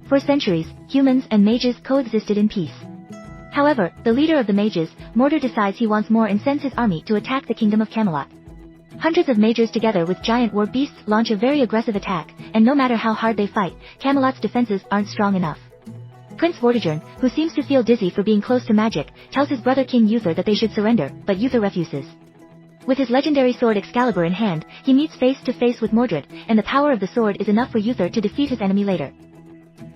For centuries, humans and mages coexisted in peace. However, the leader of the mages, Mordred, decides he wants more and sends his army to attack the kingdom of Camelot. Hundreds of mages together with giant war beasts launch a very aggressive attack, and no matter how hard they fight, Camelot's defenses aren't strong enough. Prince Vortigern, who seems to feel dizzy for being close to magic, tells his brother King Uther that they should surrender, but Uther refuses. With his legendary sword Excalibur in hand, he meets face to face with Mordred, and the power of the sword is enough for Uther to defeat his enemy later.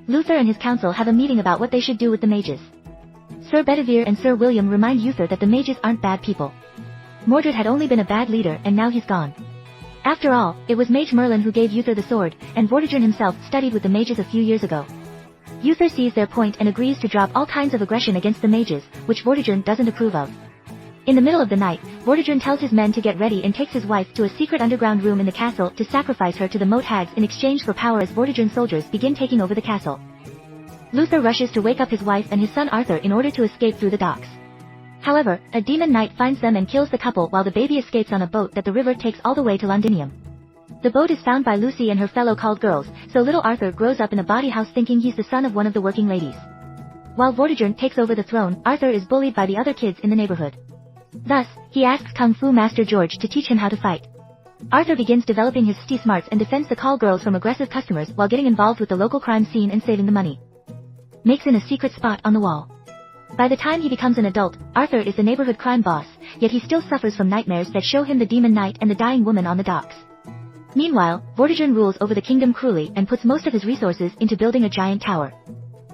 Luther and his council have a meeting about what they should do with the mages. Sir Bedivere and Sir William remind Uther that the mages aren't bad people. Mordred had only been a bad leader and now he's gone. After all, it was Mage Merlin who gave Uther the sword, and Vortigern himself studied with the mages a few years ago. Uther sees their point and agrees to drop all kinds of aggression against the mages, which Vortigern doesn't approve of. In the middle of the night, Vortigern tells his men to get ready and takes his wife to a secret underground room in the castle to sacrifice her to the moat hags in exchange for power as Vortigern's soldiers begin taking over the castle. Luther rushes to wake up his wife and his son Arthur in order to escape through the docks. However, a demon knight finds them and kills the couple while the baby escapes on a boat that the river takes all the way to Londinium. The boat is found by Lucy and her fellow called girls, so little Arthur grows up in a bawdy house thinking he's the son of one of the working ladies. While Vortigern takes over the throne, Arthur is bullied by the other kids in the neighborhood. Thus, he asks Kung Fu Master George to teach him how to fight. Arthur begins developing his stealth smarts and defends the call girls from aggressive customers while getting involved with the local crime scene and saving the money. Makes in a secret spot on the wall. By the time he becomes an adult, Arthur is the neighborhood crime boss, yet he still suffers from nightmares that show him the demon knight and the dying woman on the docks. Meanwhile, Vortigern rules over the kingdom cruelly and puts most of his resources into building a giant tower.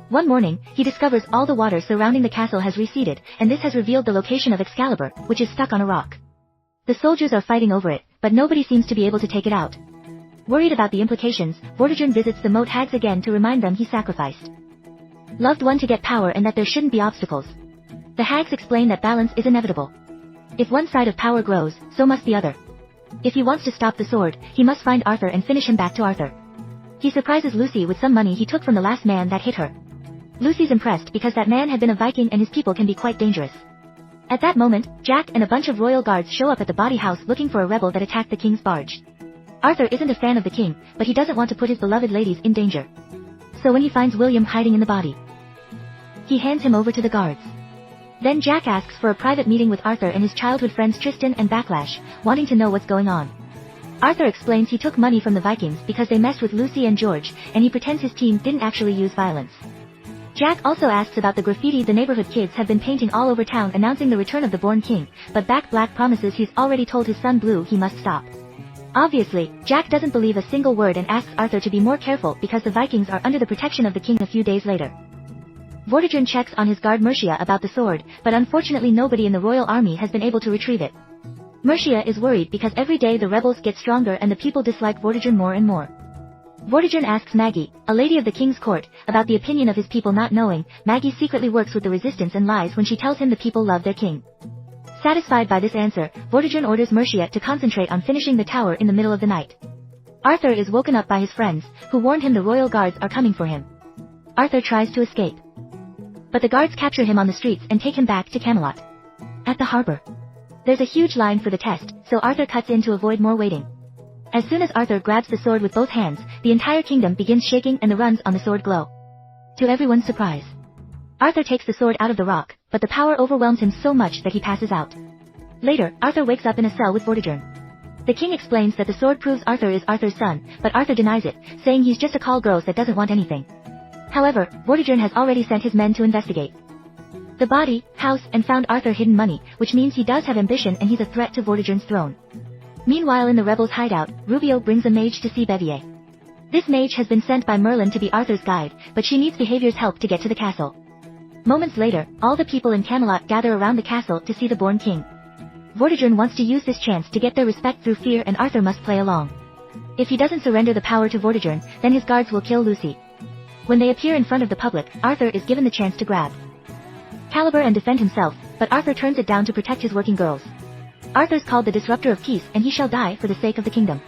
One morning, he discovers all the water surrounding the castle has receded, and this has revealed the location of Excalibur, which is stuck on a rock. The soldiers are fighting over it, but nobody seems to be able to take it out. Worried about the implications, Vortigern visits the moat hags again to remind them he sacrificed loved one to get power and that there shouldn't be obstacles. The hags explain that balance is inevitable. If one side of power grows, so must the other. If he wants to stop the sword, he must find Arthur and finish him back to Arthur. He surprises Lucy with some money he took from the last man that hit her. Lucy's impressed because that man had been a Viking and his people can be quite dangerous. At that moment, Jack and a bunch of royal guards show up at the bawdy house looking for a rebel that attacked the king's barge. Arthur isn't a fan of the king, but he doesn't want to put his beloved ladies in danger. So when he finds William hiding in the body, he hands him over to the guards. Then Jack asks for a private meeting with Arthur and his childhood friends Tristan and Backlash, wanting to know what's going on. Arthur explains he took money from the Vikings because they messed with Lucy and George, and he pretends his team didn't actually use violence. Jack also asks about the graffiti the neighborhood kids have been painting all over town announcing the return of the born king, but Black promises he's already told his son Blue he must stop. Obviously, Jack doesn't believe a single word and asks Arthur to be more careful because the Vikings are under the protection of the king a few days later. Vortigern checks on his guard Mercia about the sword, but unfortunately nobody in the royal army has been able to retrieve it. Mercia is worried because every day the rebels get stronger and the people dislike Vortigern more and more. Vortigern asks Maggie, a lady of the king's court, about the opinion of his people not knowing. Maggie secretly works with the resistance and lies when she tells him the people love their king. Satisfied by this answer, Vortigern orders Mercia to concentrate on finishing the tower in the middle of the night. Arthur is woken up by his friends, who warn him the royal guards are coming for him. Arthur tries to escape, but the guards capture him on the streets and take him back to Camelot. At the harbor, there's a huge line for the test, so Arthur cuts in to avoid more waiting. As soon as Arthur grabs the sword with both hands, the entire kingdom begins shaking and the runs on the sword glow. To everyone's surprise, Arthur takes the sword out of the rock, but the power overwhelms him so much that he passes out. Later, Arthur wakes up in a cell with Vortigern. The king explains that the sword proves Arthur is Arthur's son, but Arthur denies it, saying he's just a call girl that doesn't want anything. However, Vortigern has already sent his men to investigate the body, house, and found Arthur hidden money, which means he does have ambition and he's a threat to Vortigern's throne. Meanwhile in the rebels' hideout, Rubio brings a mage to see Bevier. This mage has been sent by Merlin to be Arthur's guide, but she needs Behavior's help to get to the castle. Moments later, all the people in Camelot gather around the castle to see the born king. Vortigern wants to use this chance to get their respect through fear and Arthur must play along. If he doesn't surrender the power to Vortigern, then his guards will kill Lucy. When they appear in front of the public, Arthur is given the chance to grab Caliber and defend himself, but Arthur turns it down to protect his working girls. Arthur's called the disruptor of peace and he shall die for the sake of the kingdom.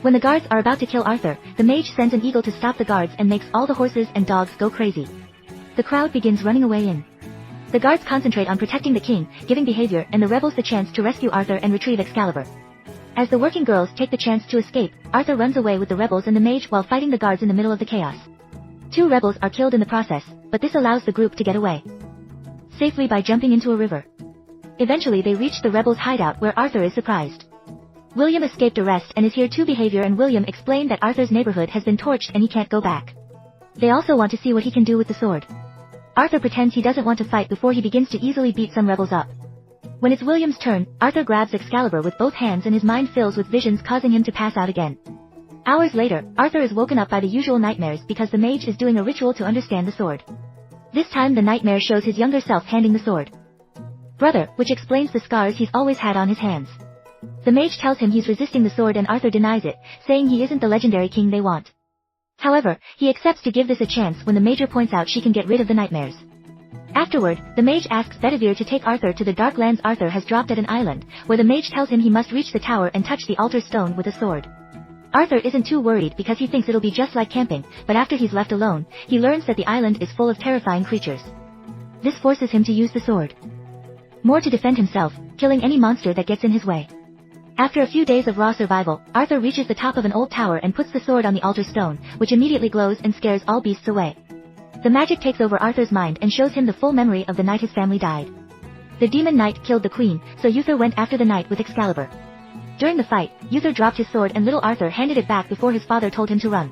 When the guards are about to kill Arthur, the mage sends an eagle to stop the guards and makes all the horses and dogs go crazy. The crowd begins running away in. The guards concentrate on protecting the king, giving Behavior and the rebels the chance to rescue Arthur and retrieve Excalibur. As the working girls take the chance to escape, Arthur runs away with the rebels and the mage while fighting the guards in the middle of the chaos. 2 rebels are killed in the process, but this allows the group to get away safely by jumping into a river. Eventually they reach the rebels' hideout where Arthur is surprised. William escaped arrest and is here too. Behavior and William explain that Arthur's neighborhood has been torched and he can't go back. They also want to see what he can do with the sword. Arthur pretends he doesn't want to fight before he begins to easily beat some rebels up. When it's William's turn, Arthur grabs Excalibur with both hands and his mind fills with visions causing him to pass out again. Hours later, Arthur is woken up by the usual nightmares because the mage is doing a ritual to understand the sword. This time the nightmare shows his younger self handing the sword. Brother, which explains the scars he's always had on his hands. The mage tells him he's resisting the sword and Arthur denies it, saying he isn't the legendary king they want. However, he accepts to give this a chance when the Major points out she can get rid of the nightmares. Afterward, the mage asks Bedivere to take Arthur to the dark lands Arthur has dropped at an island, where the mage tells him he must reach the tower and touch the altar stone with a sword. Arthur isn't too worried because he thinks it'll be just like camping, but after he's left alone, he learns that the island is full of terrifying creatures. This forces him to use the sword. More to defend himself, killing any monster that gets in his way. After a few days of raw survival, Arthur reaches the top of an old tower and puts the sword on the altar stone, which immediately glows and scares all beasts away. The magic takes over Arthur's mind and shows him the full memory of the night his family died. The demon knight killed the queen, so Uther went after the knight with Excalibur. During the fight, Uther dropped his sword and little Arthur handed it back before his father told him to run.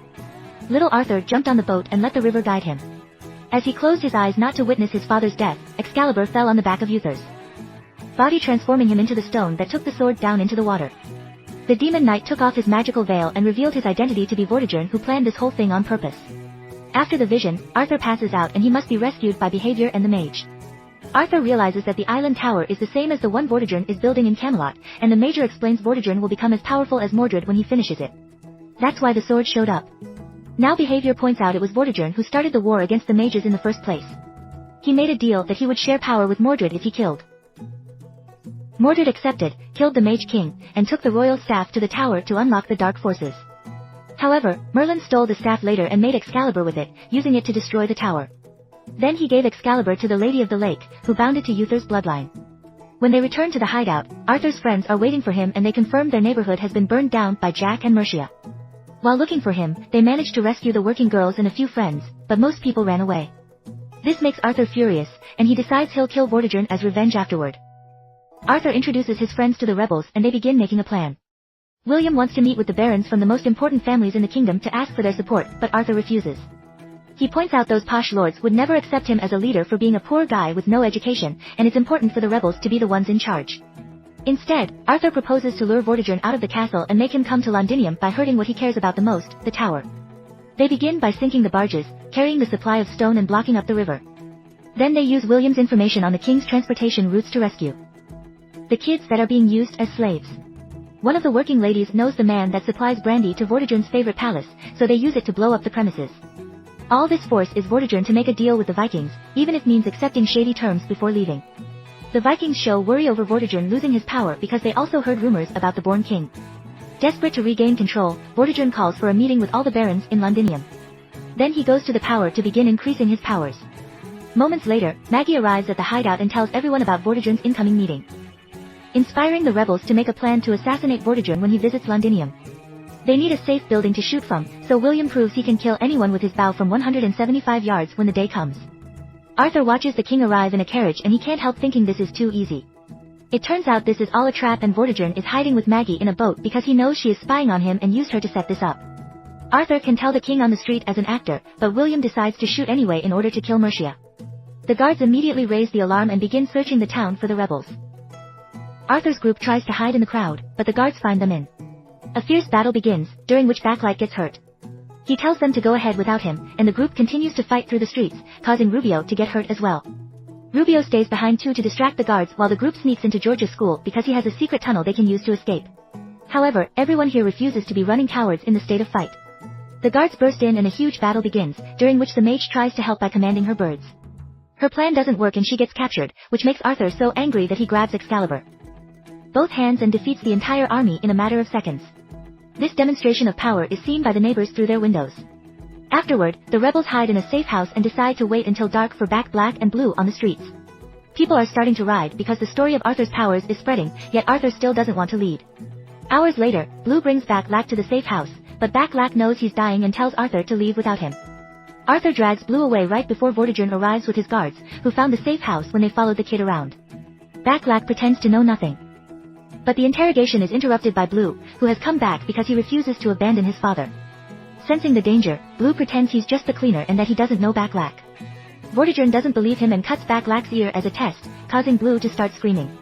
Little Arthur jumped on the boat and let the river guide him. As he closed his eyes not to witness his father's death, Excalibur fell on the back of Uther's body, transforming him into the stone that took the sword down into the water. The demon knight took off his magical veil and revealed his identity to be Vortigern, who planned this whole thing on purpose. After the vision, Arthur passes out and he must be rescued by Behavior and the mage. Arthur realizes that the island tower is the same as the one Vortigern is building in Camelot, and the Major explains Vortigern will become as powerful as Mordred when he finishes it. That's why the sword showed up. Now Behavior points out it was Vortigern who started the war against the mages in the first place. He made a deal that he would share power with Mordred if he killed. Mordred accepted, killed the Mage King, and took the royal staff to the tower to unlock the dark forces. However, Merlin stole the staff later and made Excalibur with it, using it to destroy the tower. Then he gave Excalibur to the Lady of the Lake, who bound it to Uther's bloodline. When they return to the hideout, Arthur's friends are waiting for him and they confirm their neighborhood has been burned down by Jack and Mercia. While looking for him, they manage to rescue the working girls and a few friends, but most people ran away. This makes Arthur furious, and he decides he'll kill Vortigern as revenge afterward. Arthur introduces his friends to the rebels and they begin making a plan. William wants to meet with the barons from the most important families in the kingdom to ask for their support, but Arthur refuses. He points out those posh lords would never accept him as a leader for being a poor guy with no education, and it's important for the rebels to be the ones in charge. Instead, Arthur proposes to lure Vortigern out of the castle and make him come to Londinium by hurting what he cares about the most, the tower. They begin by sinking the barges, carrying the supply of stone and blocking up the river. Then they use William's information on the king's transportation routes to rescue the kids that are being used as slaves. One of the working ladies knows the man that supplies brandy to Vortigern's favorite palace, so they use it to blow up the premises. All this force is Vortigern to make a deal with the Vikings, even if means accepting shady terms before leaving. The Vikings show worry over Vortigern losing his power because they also heard rumors about the born king. Desperate to regain control, Vortigern calls for a meeting with all the barons in Londinium. Then he goes to the tower to begin increasing his powers. Moments later, Maggie arrives at the hideout and tells everyone about Vortigern's incoming meeting, inspiring the rebels to make a plan to assassinate Vortigern when he visits Londinium. They need a safe building to shoot from, so William proves he can kill anyone with his bow from 175 yards when the day comes. Arthur watches the king arrive in a carriage and he can't help thinking this is too easy. It turns out this is all a trap and Vortigern is hiding with Maggie in a boat because he knows she is spying on him and used her to set this up. Arthur can tell the king on the street as an actor, but William decides to shoot anyway in order to kill Mercia. The guards immediately raise the alarm and begin searching the town for the rebels. Arthur's group tries to hide in the crowd, but the guards find them in. A fierce battle begins, during which Backlight gets hurt. He tells them to go ahead without him, and the group continues to fight through the streets, causing Rubio to get hurt as well. Rubio stays behind too to distract the guards while the group sneaks into George's school because he has a secret tunnel they can use to escape. However, everyone here refuses to be running cowards in the state of fight. The guards burst in and a huge battle begins, during which the mage tries to help by commanding her birds. Her plan doesn't work and she gets captured, which makes Arthur so angry that he grabs Excalibur both hands and defeats the entire army in a matter of seconds. This demonstration of power is seen by the neighbors through their windows. Afterward, the rebels hide in a safe house and decide to wait until dark for Black and Blue on the streets. People are starting to ride because the story of Arthur's powers is spreading, yet Arthur still doesn't want to lead. Hours later, Blue brings Black to the safe house, but Black knows he's dying and tells Arthur to leave without him. Arthur drags Blue away right before Vortigern arrives with his guards, who found the safe house when they followed the kid around. Backlack pretends to know nothing. But the interrogation is interrupted by Blue, who has come back because he refuses to abandon his father. Sensing the danger, Blue pretends he's just the cleaner and that he doesn't know Backlack. Vortigern doesn't believe him and cuts Backlack's ear as a test, causing Blue to start screaming.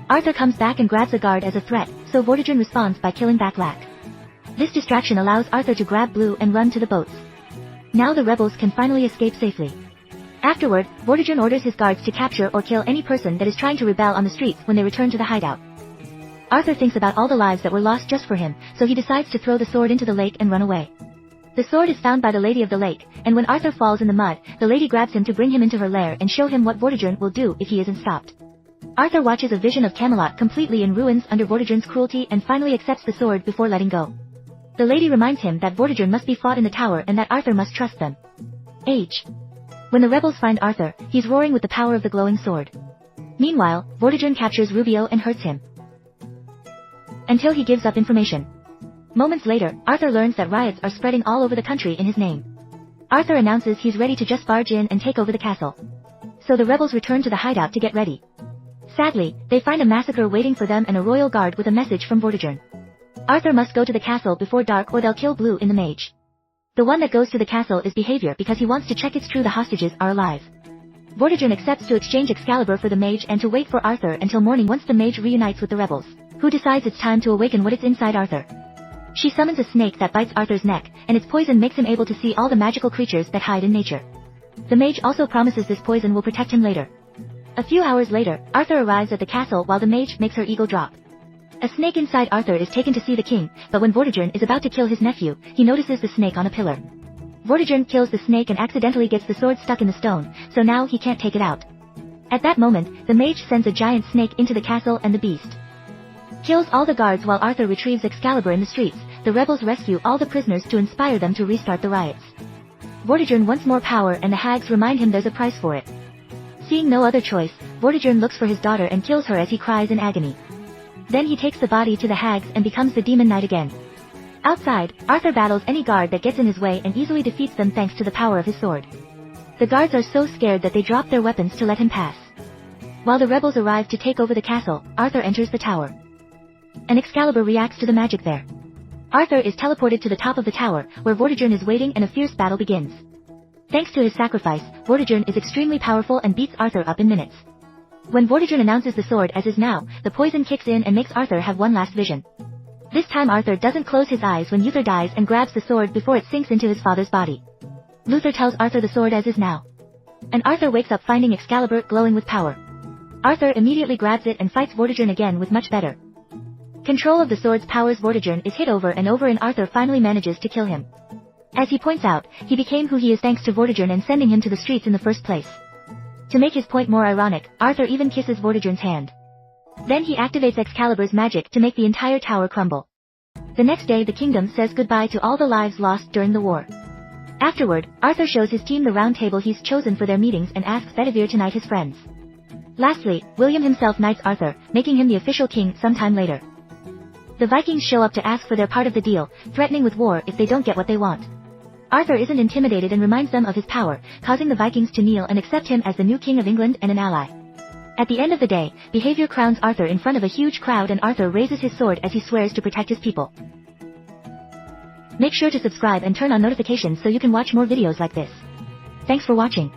Arthur comes back and grabs a guard as a threat, so Vortigern responds by killing Backlack. This distraction allows Arthur to grab Blue and run to the boats. Now the rebels can finally escape safely. Afterward, Vortigern orders his guards to capture or kill any person that is trying to rebel on the streets when they return to the hideout. Arthur thinks about all the lives that were lost just for him, so he decides to throw the sword into the lake and run away. The sword is found by the Lady of the Lake, and when Arthur falls in the mud, the lady grabs him to bring him into her lair and show him what Vortigern will do if he isn't stopped. Arthur watches a vision of Camelot completely in ruins under Vortigern's cruelty and finally accepts the sword before letting go. The lady reminds him that Vortigern must be fought in the tower and that Arthur must trust them. When the rebels find Arthur, he's roaring with the power of the glowing sword. Meanwhile, Vortigern captures Rubio and hurts him until he gives up information. Moments later, Arthur learns that riots are spreading all over the country in his name. Arthur announces he's ready to just barge in and take over the castle. So the rebels return to the hideout to get ready. Sadly, they find a massacre waiting for them and a royal guard with a message from Vortigern. Arthur must go to the castle before dark or they'll kill Blue in the mage. The one that goes to the castle is Behavior because he wants to check it's true the hostages are alive. Vortigern accepts to exchange Excalibur for the mage and to wait for Arthur until morning once the mage reunites with the rebels, who decides it's time to awaken what is inside Arthur. She summons a snake that bites Arthur's neck, and its poison makes him able to see all the magical creatures that hide in nature. The mage also promises this poison will protect him later. A few hours later, Arthur arrives at the castle while the mage makes her eagle drop. A snake inside Arthur is taken to see the king, but when Vortigern is about to kill his nephew, he notices the snake on a pillar. Vortigern kills the snake and accidentally gets the sword stuck in the stone, so now he can't take it out. At that moment, the mage sends a giant snake into the castle and the beast kills all the guards while Arthur retrieves Excalibur in the streets. The rebels rescue all the prisoners to inspire them to restart the riots. Vortigern wants more power and the hags remind him there's a price for it. Seeing no other choice, Vortigern looks for his daughter and kills her as he cries in agony. Then he takes the body to the hags and becomes the Demon Knight again. Outside, Arthur battles any guard that gets in his way and easily defeats them thanks to the power of his sword. The guards are so scared that they drop their weapons to let him pass. While the rebels arrive to take over the castle, Arthur enters the tower. And Excalibur reacts to the magic there. Arthur is teleported to the top of the tower, where Vortigern is waiting and a fierce battle begins. Thanks to his sacrifice, Vortigern is extremely powerful and beats Arthur up in minutes. When Vortigern announces the sword as is now, the poison kicks in and makes Arthur have one last vision. This time Arthur doesn't close his eyes when Uther dies and grabs the sword before it sinks into his father's body. Luther tells Arthur the sword as is now. And Arthur wakes up finding Excalibur glowing with power. Arthur immediately grabs it and fights Vortigern again with much better control of the sword's powers. Vortigern is hit over and over and Arthur finally manages to kill him. As he points out, he became who he is thanks to Vortigern and sending him to the streets in the first place. To make his point more ironic, Arthur even kisses Vortigern's hand. Then he activates Excalibur's magic to make the entire tower crumble. The next day the kingdom says goodbye to all the lives lost during the war. Afterward, Arthur shows his team the round table he's chosen for their meetings and asks Bedivere to knight his friends. Lastly, William himself knights Arthur, making him the official king sometime later. The Vikings show up to ask for their part of the deal, threatening with war if they don't get what they want. Arthur isn't intimidated and reminds them of his power, causing the Vikings to kneel and accept him as the new king of England and an ally. At the end of the day, Behavior crowns Arthur in front of a huge crowd and Arthur raises his sword as he swears to protect his people. Make sure to subscribe and turn on notifications so you can watch more videos like this. Thanks for watching.